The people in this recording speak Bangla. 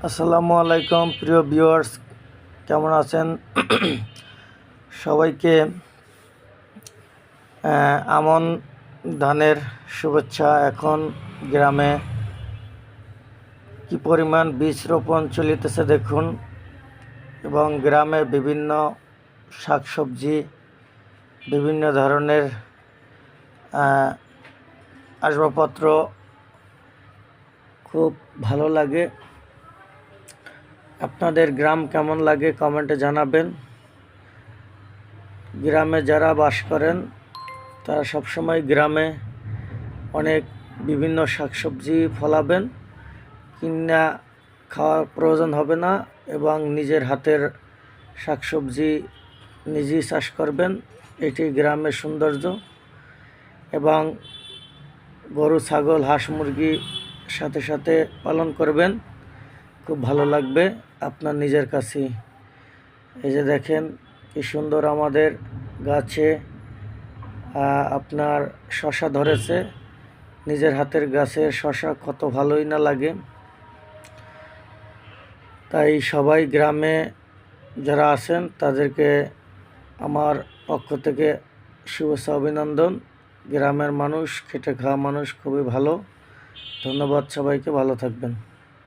আসসালামু আলাইকুম প্রিয় ভিউয়ার্স, কেমন আছেন? সবাইকে আমন ধানের শুভেচ্ছা। এখন গ্রামে কি পরিমাণ বীজ রোপণ চলিতেছে দেখুন, এবং গ্রামে বিভিন্ন শাকসবজি, বিভিন্ন ধরনের আসবাবপত্র খুব ভালো লাগে। আপনাদের গ্রাম কেমন লাগে কমেন্টে জানাবেন। গ্রামে যারা বাস করেন তারা সবসময় গ্রামে অনেক বিভিন্ন শাকসবজি ফলাবেন, কিনা খাওয়ার প্রয়োজন হবে না, এবং নিজের হাতের শাকসবজি নিজেই চাষ করবেন। এটি গ্রামের সৌন্দর্য। এবং গরু, ছাগল, হাঁস, মুরগি সাথে সাথে পালন করবেন, খুব ভালো লাগবে আপনার নিজের কাছেই। এই যে দেখেন কি সুন্দর আমাদের গাছে আপনার শশা ধরেছে। নিজের হাতের গাছের শশা কত ভালোই না লাগে। তাই সবাই গ্রামে যারা আছেন তাদেরকে আমার পক্ষ থেকে শুভেচ্ছা, অভিনন্দন। গ্রামের মানুষ, খেটে খাওয়া মানুষ খুবই ভালো। ধন্যবাদ সবাইকে, ভালো থাকবেন।